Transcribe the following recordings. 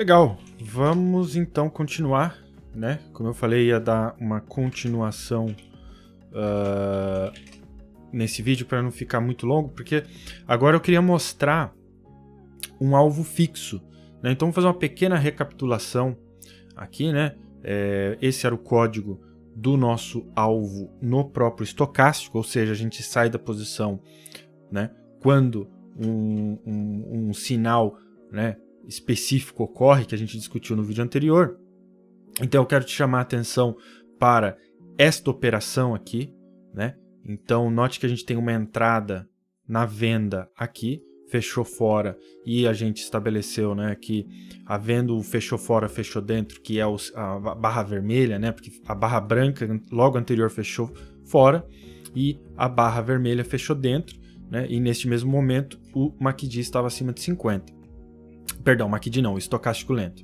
Legal, vamos então continuar, né? Como eu falei, ia dar uma continuação nesse vídeo para não ficar muito longo, porque agora eu queria mostrar um alvo fixo, né? Então vamos fazer uma pequena recapitulação aqui, né? Esse era o código do nosso alvo no próprio estocástico, ou seja, a gente sai da posição, né, quando um sinal, né, específico ocorre, que a gente discutiu no vídeo anterior. Então eu quero te chamar a atenção para esta operação aqui, né? Então note que a gente tem uma entrada na venda aqui, fechou fora, e a gente estabeleceu, né, que havendo o fechou fora, fechou dentro, que é a barra vermelha, né, porque a barra branca logo anterior fechou fora e a barra vermelha fechou dentro, né, e neste mesmo momento o MACD estava acima de 50. Perdão, MACD não, o estocástico lento.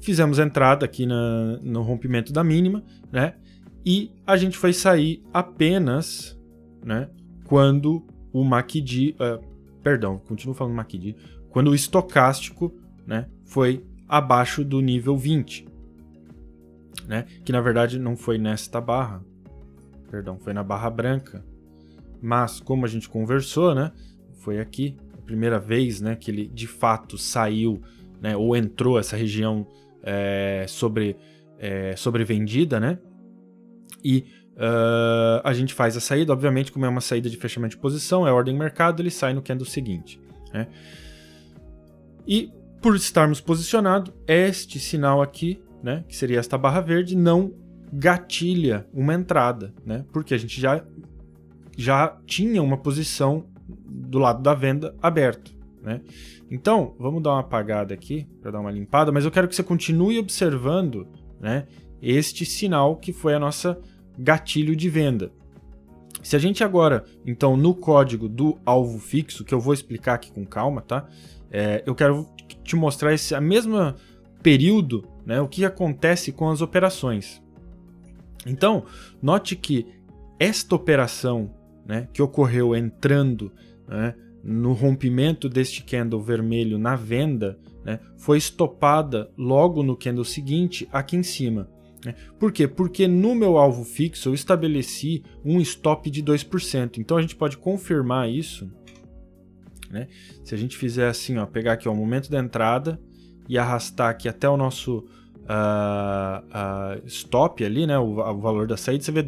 Fizemos a entrada aqui no rompimento da mínima, né, e a gente foi sair apenas, né, quando o MACD, continuo falando MACD, quando o estocástico, né, foi abaixo do nível 20, né, que na verdade não foi nesta barra, perdão, foi na barra branca, mas como a gente conversou, né, foi aqui, a primeira vez, né, que ele de fato saiu, né, ou entrou essa região sobrevendida, né, e a gente faz a saída, obviamente, como é uma saída de fechamento de posição, é ordem mercado, ele sai no candle seguinte, né? E por estarmos posicionados, este sinal aqui, né, que seria esta barra verde, não gatilha uma entrada, né? Porque a gente já tinha uma posição do lado da venda aberto, né? Então, vamos dar uma apagada aqui para dar uma limpada, mas eu quero que você continue observando, né, este sinal que foi a nossa gatilho de venda. Se a gente agora, então, no código do alvo fixo, que eu vou explicar aqui com calma, tá? Eu quero te mostrar esse mesmo período, né, o que acontece com as operações. Então, note que esta operação, né, que ocorreu entrando, né, no rompimento deste candle vermelho na venda, né, foi estopada logo no candle seguinte aqui em cima. Por quê? Porque no meu alvo fixo eu estabeleci um stop de 2%. Então a gente pode confirmar isso, né? Se a gente fizer assim, ó, pegar aqui ó, o momento da entrada e arrastar aqui até o nosso stop ali, né, o valor da saída, você vê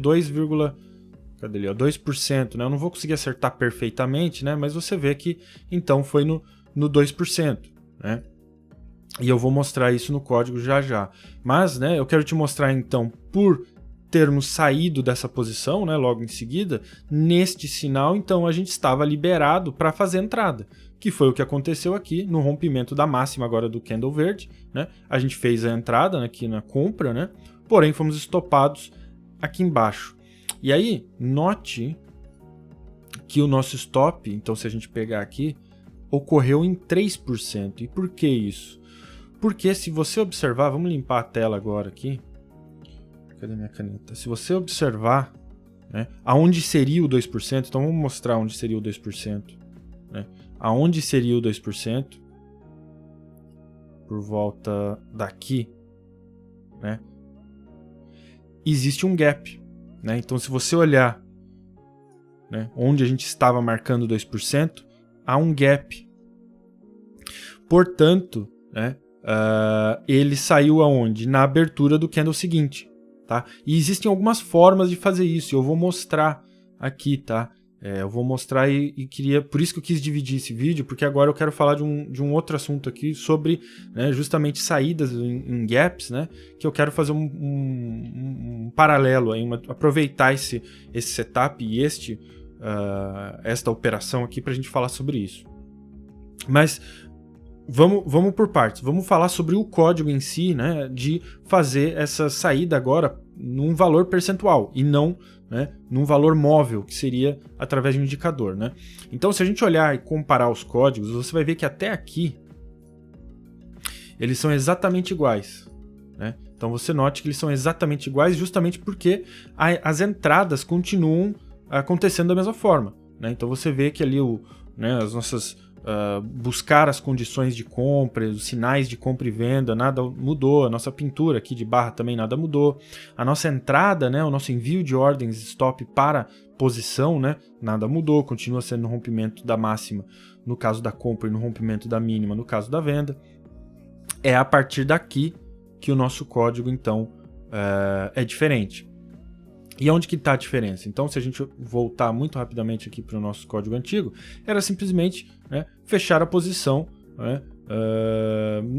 cadê ali, ó, 2%. Né? Eu não vou conseguir acertar perfeitamente, né, mas você vê que então foi no 2%. Né? E eu vou mostrar isso no código já já. Mas, né, eu quero te mostrar então, por termos saído dessa posição, né, logo em seguida, neste sinal, então a gente estava liberado para fazer entrada, que foi o que aconteceu aqui no rompimento da máxima agora do candle verde, né? A gente fez a entrada aqui na compra, né? Porém fomos estopados aqui embaixo. E aí, note que o nosso stop, então se a gente pegar aqui, ocorreu em 3%. E por que isso? Porque se você observar, vamos limpar a tela agora aqui. Cadê minha caneta? Se você observar, né, aonde seria o 2%, então vamos mostrar onde seria o 2%. Né? Aonde seria o 2%? Por volta daqui, né? Existe um gap. Né? Então se você olhar, né, onde a gente estava marcando 2%, há um gap. Portanto, né, ele saiu aonde? Na abertura do candle seguinte, tá? E existem algumas formas de fazer isso, eu vou mostrar aqui, tá? Eu vou mostrar e queria, por isso que eu quis dividir esse vídeo, porque agora eu quero falar de um outro assunto aqui sobre, né, justamente saídas em gaps, né? Que eu quero fazer um paralelo, aí, aproveitar esse setup e esta operação aqui para a gente falar sobre isso. Mas vamos por partes. Vamos falar sobre o código em si, né, de fazer essa saída agora num valor percentual e não, né, num valor móvel, que seria através de um indicador. Né? Então, se a gente olhar e comparar os códigos, você vai ver que até aqui eles são exatamente iguais. Né? Então, você note que eles são exatamente iguais justamente porque as entradas continuam acontecendo da mesma forma. Né? Então, você vê que ali as nossas buscar as condições de compra, os sinais de compra e venda, nada mudou. A nossa pintura aqui de barra também nada mudou. A nossa entrada, né, o nosso envio de ordens stop para posição, né, nada mudou. Continua sendo no rompimento da máxima no caso da compra e no rompimento da mínima no caso da venda. É a partir daqui que o nosso código, então, é diferente. E onde que está a diferença? Então, se a gente voltar muito rapidamente aqui para o nosso código antigo, era simplesmente, né, fechar a posição, né,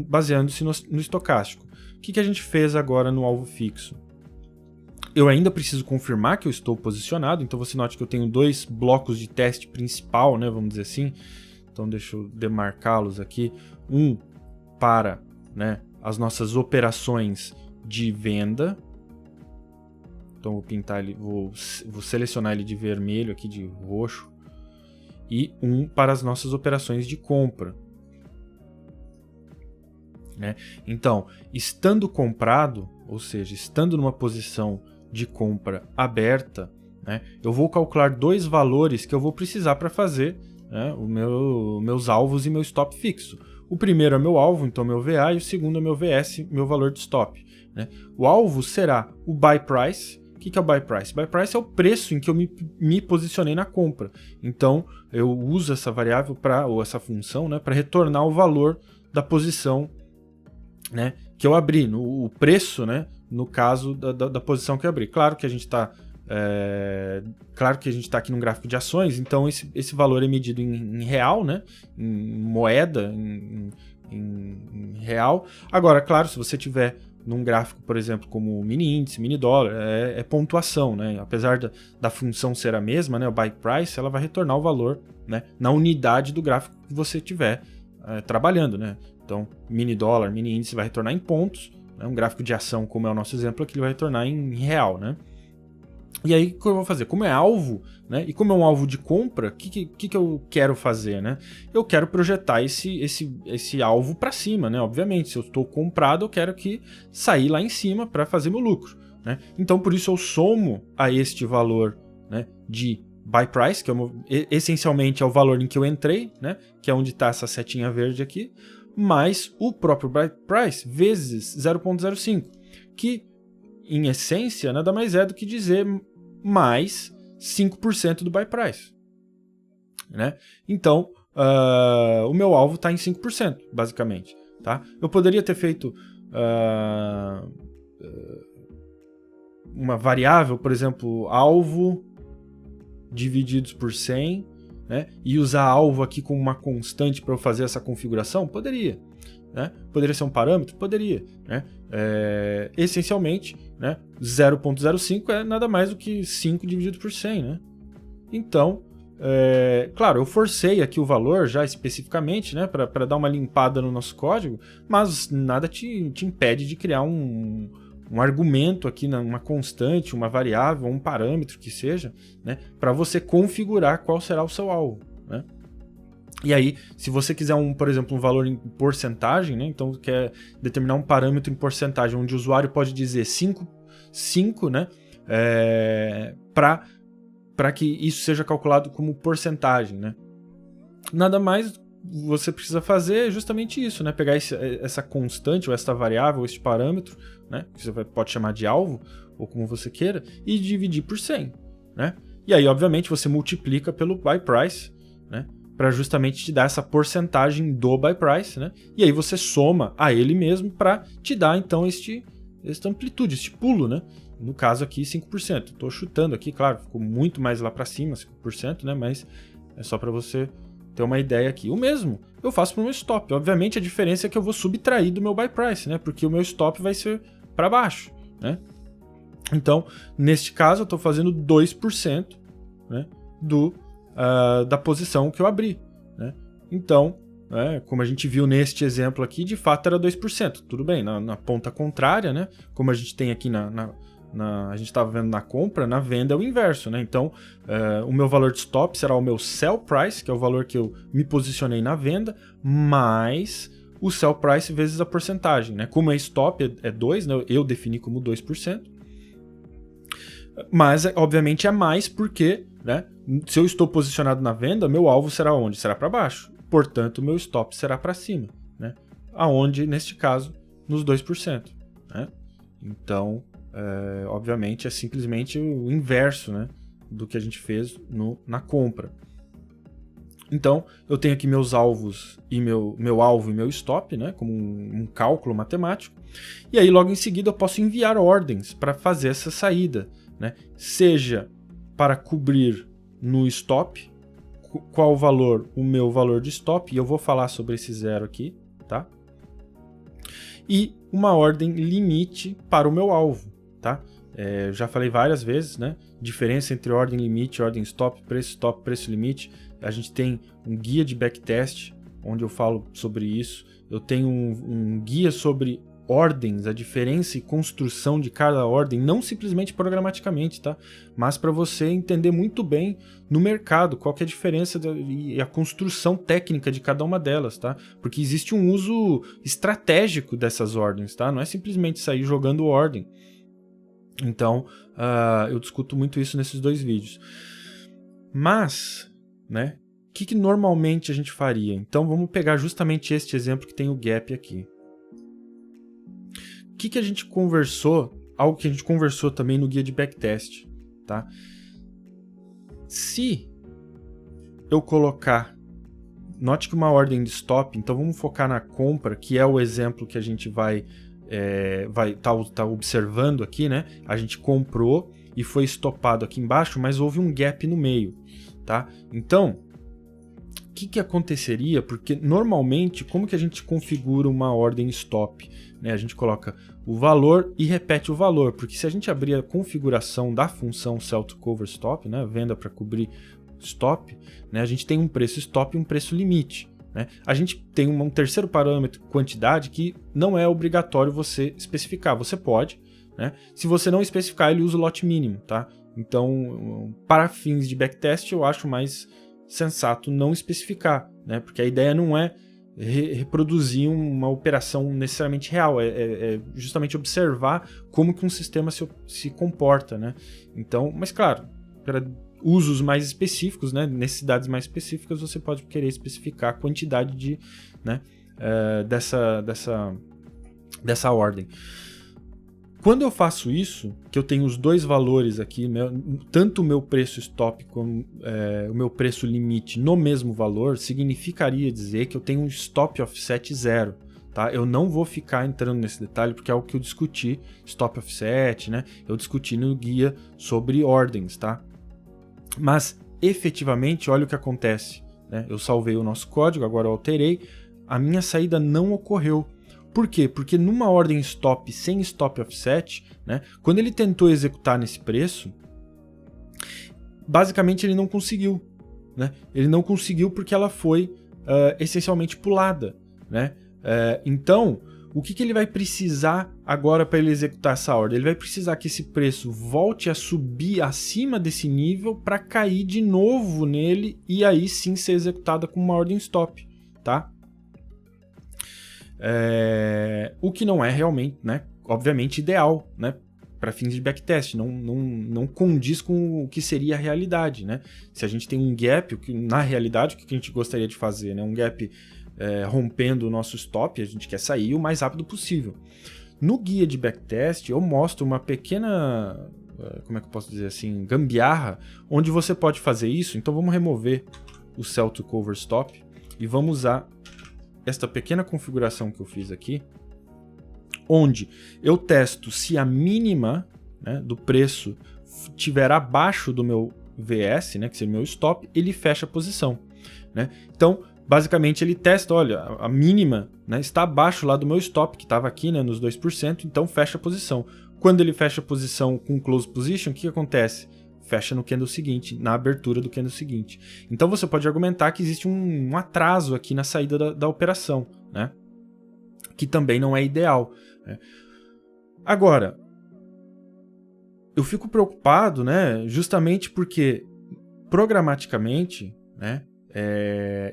baseando-se no estocástico. O que a gente fez agora no alvo fixo? Eu ainda preciso confirmar que eu estou posicionado, então você note que eu tenho 2 blocos de teste principal, né, vamos dizer assim. Então deixa eu demarcá-los aqui. Um para, né, as nossas operações de venda. Então vou pintar ele, vou selecionar ele de vermelho aqui, de roxo. E um para as nossas operações de compra. Né? Então, estando comprado, ou seja, estando numa posição de compra aberta, né, eu vou calcular 2 valores que eu vou precisar para fazer, né, meus alvos e meu stop fixo. O primeiro é meu alvo, então meu VA, e o segundo é meu VS, meu valor de stop. Né? O alvo será o buy price. O que é o buy price? Buy price é o preço em que eu me posicionei na compra. Então, eu uso essa variável ou essa função, né, para retornar o valor da posição, né, que eu abri, o preço, né, no caso da posição que eu abri. Claro que a gente está aqui num gráfico de ações, então esse valor é medido em real, né, em moeda, em real. Agora, claro, se você tiver num gráfico, por exemplo, como mini índice, mini dólar, é pontuação, né? Apesar da função ser a mesma, né, o buy price, ela vai retornar o valor, né, na unidade do gráfico que você estiver trabalhando, né? Então, mini dólar, mini índice vai retornar em pontos, né? Um gráfico de ação, como é o nosso exemplo aqui, ele vai retornar em real, né? E aí, o que eu vou fazer? Como é alvo, né? E como é um alvo de compra, o que eu quero fazer, né? Eu quero projetar esse alvo para cima, né? Obviamente, se eu estou comprado, eu quero que sair lá em cima para fazer meu lucro, né? Então, por isso eu somo a este valor, né, de buy price, que essencialmente é o valor em que eu entrei, né? Que é onde está essa setinha verde aqui, mais o próprio buy price vezes 0,05, que em essência nada mais é do que dizer mais 5% do buy price, né? Então, o meu alvo está em 5%, basicamente. Tá? Eu poderia ter feito uma variável, por exemplo, alvo divididos por 100, né? E usar alvo aqui como uma constante para eu fazer essa configuração? Poderia. Né? Poderia ser um parâmetro? Poderia. Né? Essencialmente, né, 0,05 é nada mais do que 5 dividido por 100. Né? Então, claro, eu forcei aqui o valor já especificamente, né, para dar uma limpada no nosso código, mas nada te impede de criar um argumento aqui, uma constante, uma variável, um parâmetro que seja, né, para você configurar qual será o seu alvo. Né? E aí, se você quiser, por exemplo, um valor em porcentagem, né? Então quer determinar um parâmetro em porcentagem, onde o usuário pode dizer 5, né? Para que isso seja calculado como porcentagem, né? Nada mais você precisa fazer é justamente isso, né? Pegar essa constante, ou essa variável, ou esse parâmetro, né? Que você pode chamar de alvo, ou como você queira, e dividir por 100, né? E aí, obviamente, você multiplica pelo buy price, né? Para justamente te dar essa porcentagem do buy price, né? E aí você soma a ele mesmo para te dar, então, esta amplitude, este pulo, né? No caso aqui, 5%. Estou chutando aqui, claro, ficou muito mais lá para cima, 5%, né? Mas é só para você ter uma ideia aqui. O mesmo eu faço para o meu stop. Obviamente, a diferença é que eu vou subtrair do meu buy price, né? Porque o meu stop vai ser para baixo, né? Então, neste caso, eu estou fazendo 2%, né, da posição que eu abri. Né? Então, como a gente viu neste exemplo aqui, de fato era 2%. Tudo bem, na ponta contrária, né, como a gente tem aqui a gente estava vendo na compra, na venda é o inverso. Né? Então, o meu valor de stop será o meu sell price, que é o valor que eu me posicionei na venda, mais o sell price vezes a porcentagem. Né? Como é stop, é 2%, né? Eu defini como 2%. Mas, obviamente, é mais porque, né, se eu estou posicionado na venda, meu alvo será onde? Será para baixo. portanto o meu stop será para cima, né? Aonde, neste caso, nos 2%, né? Então, obviamente, é simplesmente o inverso, né, do que a gente fez na compra. Então, eu tenho aqui meus alvos e meu alvo e meu stop, né, como um cálculo matemático. E aí, logo em seguida, eu posso enviar ordens para fazer essa saída, né? Seja para cobrir no stop, qual o valor, o meu valor de stop, e eu vou falar sobre esse zero aqui, tá? E uma ordem limite para o meu alvo, tá? Eu já falei várias vezes, né? Diferença entre ordem limite, ordem stop, preço limite. A gente tem um guia de backtest, onde eu falo sobre isso. Eu tenho um guia sobre ordens, a diferença e construção de cada ordem, não simplesmente programaticamente, tá? Mas para você entender muito bem no mercado qual que é a diferença e a construção técnica de cada uma delas, tá? Porque existe um uso estratégico dessas ordens, tá? Não é simplesmente sair jogando ordem. Então, eu discuto muito isso nesses dois vídeos. Mas, né, o que normalmente a gente faria? Então, vamos pegar justamente este exemplo que tem o gap aqui. O que a gente conversou? Algo que a gente conversou também no guia de backtest, tá? Se eu colocar, note que uma ordem de stop, então vamos focar na compra, que é o exemplo que a gente vai tá observando aqui, né? A gente comprou e foi estopado aqui embaixo, mas houve um gap no meio, tá? Então, o que aconteceria? Porque normalmente, como que a gente configura uma ordem stop? Né? A gente coloca o valor e repete o valor, porque se a gente abrir a configuração da função sell to cover stop, né? Venda para cobrir stop, né? A gente tem um preço stop e um preço limite. Né? A gente tem um terceiro parâmetro, quantidade, que não é obrigatório você especificar. Você pode, né? Se você não especificar, ele usa o lote mínimo, tá? Então, para fins de backtest, eu acho mais sensato não especificar, né? Porque a ideia não é reproduzir uma operação necessariamente real, é justamente observar como que um sistema se comporta, né? Então, mas claro, para usos mais específicos, né, necessidades mais específicas, você pode querer especificar a quantidade dessa ordem. Quando eu faço isso, que eu tenho os dois valores aqui, tanto o meu preço stop como o meu preço limite no mesmo valor, significaria dizer que eu tenho um stop offset zero. Tá? Eu não vou ficar entrando nesse detalhe, porque é o que eu discuti, stop offset, né? Eu discuti no guia sobre ordens, tá? Mas, efetivamente, olha o que acontece. Né? Eu salvei o nosso código, agora eu alterei, a minha saída não ocorreu. Por quê? Porque numa ordem stop sem stop offset, né, quando ele tentou executar nesse preço, basicamente ele não conseguiu. Né? Ele não conseguiu porque ela foi essencialmente pulada. Né? Então, o que ele vai precisar agora para ele executar essa ordem? Ele vai precisar que esse preço volte a subir acima desse nível para cair de novo nele e aí sim ser executada com uma ordem stop. Tá? O que não é realmente, né, obviamente, ideal, né, para fins de backtest, não condiz com o que seria a realidade. Né? Se a gente tem um gap, na realidade, o que a gente gostaria de fazer? Né? Um gap rompendo o nosso stop, a gente quer sair o mais rápido possível. No guia de backtest, eu mostro uma pequena, como é que eu posso dizer assim, gambiarra, onde você pode fazer isso. Então vamos remover o sell to cover stop e vamos usar esta pequena configuração que eu fiz aqui, onde eu testo se a mínima, né, do preço estiver abaixo do meu VS, né, que seria o meu stop, ele fecha a posição. Né? Então, basicamente, ele testa, olha, a mínima, né, está abaixo lá do meu stop, que estava aqui, né, nos 2%, então fecha a posição. Quando ele fecha a posição com close position, o que acontece? Fecha no candle seguinte, na abertura do candle seguinte. Então você pode argumentar que existe um atraso aqui na saída da operação, né? Que também não é ideal. Né? Agora, eu fico preocupado, né, justamente porque programaticamente, né,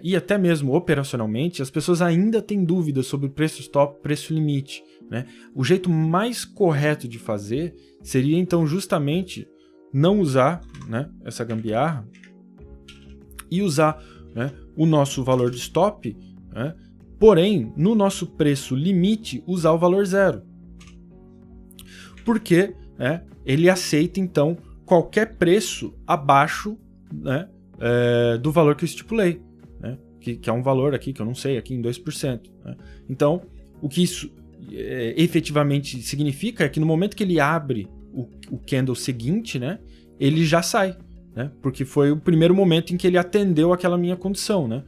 e até mesmo operacionalmente, as pessoas ainda têm dúvidas sobre preço stop, preço limite. Né? O jeito mais correto de fazer seria então justamente não usar, né, essa gambiarra e usar né, o nosso valor de stop, né, porém, no nosso preço limite, usar o valor 0. Porque, né, ele aceita, então, qualquer preço abaixo, né, do valor que eu estipulei, né, que é um valor aqui que eu não sei, aqui em 2%. Né? Então, o que isso efetivamente significa é que no momento que ele abre o candle seguinte, né, ele já sai, né, porque foi o primeiro momento em que ele atendeu aquela minha condição, né,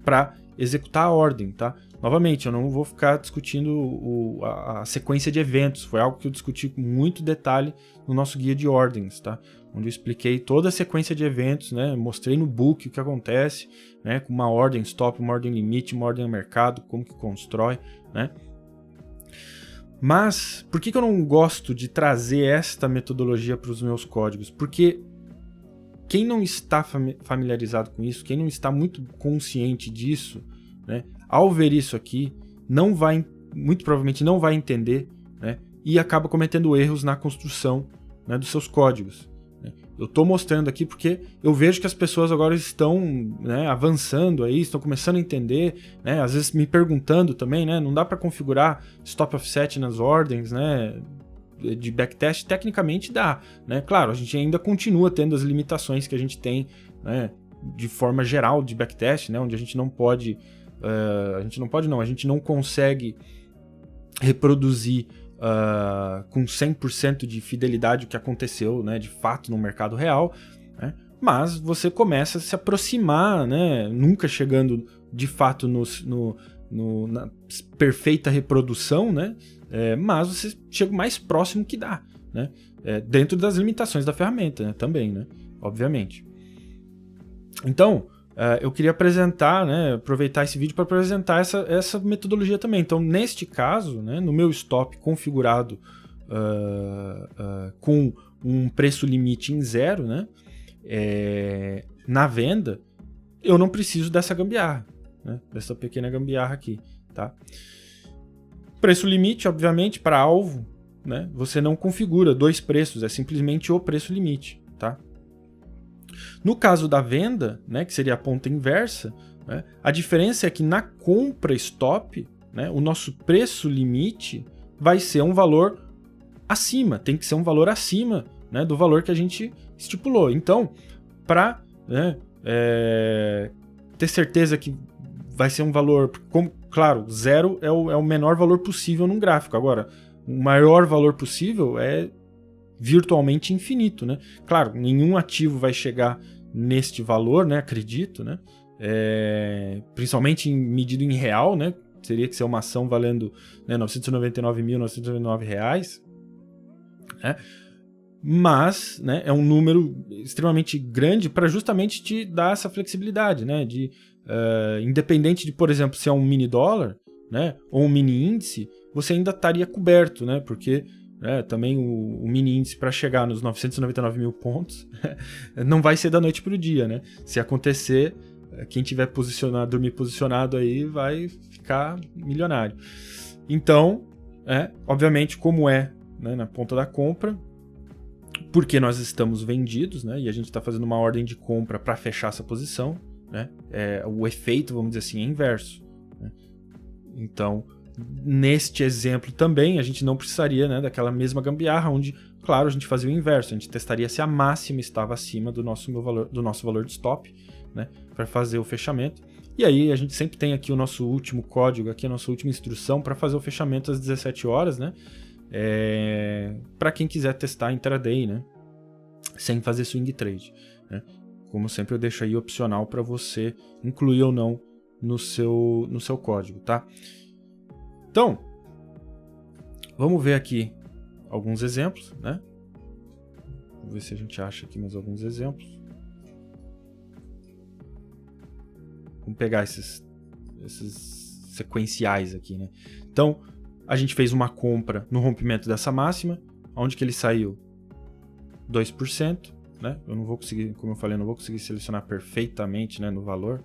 para executar a ordem, tá? Novamente, eu não vou ficar discutindo a sequência de eventos, foi algo que eu discuti com muito detalhe no nosso guia de ordens, tá? Onde eu expliquei toda a sequência de eventos, né? Mostrei no book o que acontece, né? Com uma ordem stop, uma ordem limite, uma ordem a mercado, como que constrói, né? Mas, por que eu não gosto de trazer esta metodologia para os meus códigos? Porque quem não está familiarizado com isso, quem não está muito consciente disso, né, ao ver isso aqui, muito provavelmente não vai entender, né, e acaba cometendo erros na construção, né, dos seus códigos. Né. Eu estou mostrando aqui porque eu vejo que as pessoas agora estão, né, avançando aí, estão começando a entender, né, às vezes me perguntando também, né, não dá para configurar stop offset nas ordens, né, de backtest. Tecnicamente dá, né? Claro, a gente ainda continua tendo as limitações que a gente tem, né, de forma geral de backtest, né, onde a gente não pode, a gente não consegue reproduzir com 100% de fidelidade o que aconteceu, né, de fato no mercado real, né? Mas você começa a se aproximar, né, nunca chegando de fato na perfeita reprodução, né? Mas você chega o mais próximo que dá, né? Dentro das limitações da ferramenta, né? Também, né? Obviamente. Então, eu queria apresentar, né? Aproveitar esse vídeo para apresentar essa metodologia também. Então, neste caso, né? No meu stop configurado com um preço limite em 0, né? Na venda, eu não preciso dessa gambiarra, né? Dessa pequena gambiarra aqui, tá? Preço limite, obviamente, para alvo, né, você não configura 2 preços, é simplesmente o preço limite, tá? No caso da venda, né, que seria a ponta inversa, né, a diferença é que na compra stop, né, o nosso preço limite vai ser um valor acima, tem que ser um valor acima, né, do valor que a gente estipulou. Então, para, né, ter certeza que vai ser um valor, claro, 0 é o menor valor possível num gráfico. Agora, o maior valor possível é virtualmente infinito, né? Claro, nenhum ativo vai chegar neste valor, né? Acredito, né? Principalmente medido em real, né? Teria que ser uma ação valendo, né, R$ 999.999, né? Mas, né, é um número extremamente grande para justamente te dar essa flexibilidade, né? Independente de, por exemplo, se é um mini dólar, né, ou um mini índice, você ainda estaria coberto, né? Porque também o mini índice para chegar nos 999 mil pontos não vai ser da noite para o dia, né? Se acontecer, quem tiver dormir posicionado aí vai ficar milionário. Então, obviamente, como né, na ponta da compra, porque nós estamos vendidos, né, e a gente está fazendo uma ordem de compra para fechar essa posição, né, o efeito, vamos dizer assim, é inverso, né? Então, neste exemplo também, a gente não precisaria, né, daquela mesma gambiarra, onde, claro, a gente fazia o inverso, a gente testaria se a máxima estava acima do nosso valor de stop, né, para fazer o fechamento. E aí a gente sempre tem aqui o nosso último código, aqui a nossa última instrução para fazer o fechamento às 17 horas, né? Para quem quiser testar intraday, né, sem fazer swing trade, né? Como sempre eu deixo aí opcional para você incluir ou não no seu código, tá? Então, vamos ver aqui alguns exemplos, né? Vamos ver se a gente acha aqui mais alguns exemplos. Vamos pegar esses sequenciais aqui, né? Então, a gente fez uma compra no rompimento dessa máxima, onde que ele saiu 2%, né? Eu não vou conseguir, como eu falei, eu não vou conseguir selecionar perfeitamente, né, no valor,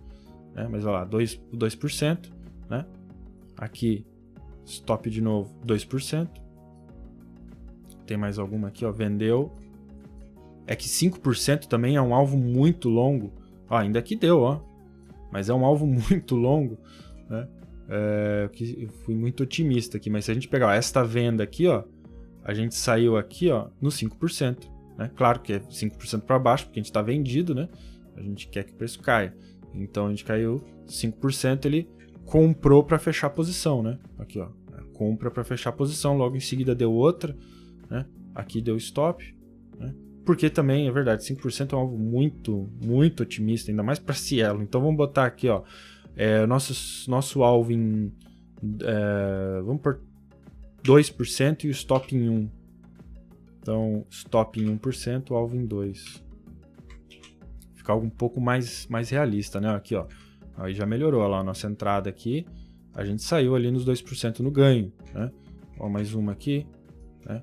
né? Mas olha lá, 2%, né? Aqui, stop de novo, 2%. Tem mais alguma aqui, ó, vendeu. É que 5% também é um alvo muito longo, Ó, ainda que deu, ó. Mas é um alvo muito longo, né? Eu fui muito otimista aqui, mas se a gente pegar esta venda aqui, ó, a gente saiu aqui, ó, no 5%, né? Claro que é 5% para baixo, porque a gente está vendido, né? A gente quer que o preço caia. Então a gente caiu 5%, ele comprou para fechar a posição, né? Aqui, ó, compra para fechar a posição, logo em seguida deu outra, né? Aqui deu stop, né? Porque também, é verdade, 5% é um alvo muito, muito otimista, ainda mais para Cielo. Então vamos botar aqui, ó, nosso alvo em... vamos por 2% e o stop em 1%. Então, stop em 1%, alvo em 2%. Ficar algo um pouco mais realista, né? Aqui, ó. Aí já melhorou, ó lá, a nossa entrada aqui. A gente saiu ali nos 2% no ganho, né? Ó, mais uma aqui, né?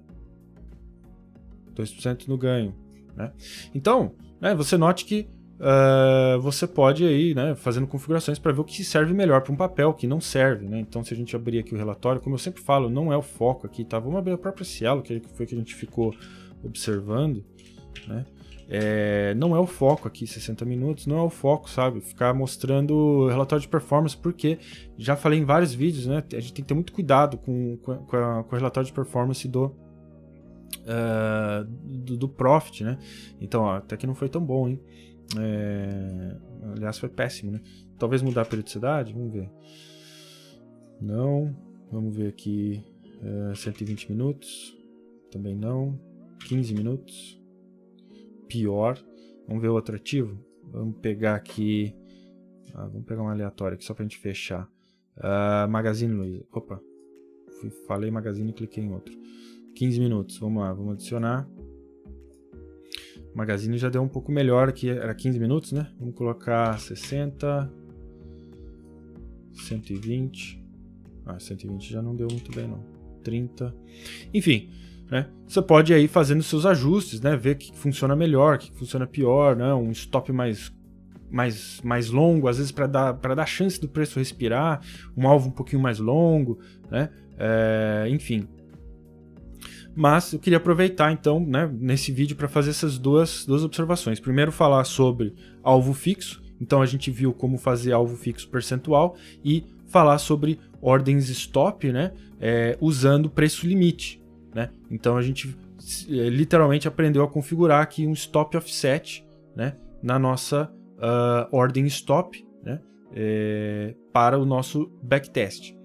2% no ganho, né? Então, né, você note que você pode aí, né, fazendo configurações para ver o que serve melhor para um papel, o que não serve, né? Então, se a gente abrir aqui o relatório, como eu sempre falo, não é o foco aqui, tá? Vamos abrir a própria Cielo, que foi que a gente ficou observando, né? Não é o foco aqui, 60 minutos, não é o foco, sabe? Ficar mostrando relatório de performance, porque já falei em vários vídeos, né? A gente tem que ter muito cuidado com o relatório de performance do Profit, né? Então, ó, até que não foi tão bom, hein? Aliás, foi péssimo, né? Talvez mudar a periodicidade, vamos ver. Não, vamos ver aqui, 120 minutos, também não, 15 minutos, pior. Vamos ver o outro ativo, vamos pegar aqui, vamos pegar um aleatório aqui só pra gente fechar. Magazine Luiza, opa, falei Magazine e cliquei em outro. 15 minutos, vamos lá, vamos adicionar. Magazine já deu um pouco melhor aqui, era 15 minutos, né? Vamos colocar 60, 120. 120 já não deu muito bem, não. 30. Enfim, né? Você pode aí fazendo seus ajustes, né? Ver o que funciona melhor, o que funciona pior, né? Um stop mais longo, às vezes para dar chance do preço respirar, um alvo um pouquinho mais longo, né? Enfim. Mas eu queria aproveitar, então, né, nesse vídeo para fazer essas duas observações. Primeiro, falar sobre alvo fixo. Então, a gente viu como fazer alvo fixo percentual e falar sobre ordens stop, né, usando preço limite, né? Então, a gente literalmente aprendeu a configurar aqui um stop offset, né, na nossa ordem stop, né, para o nosso backtest.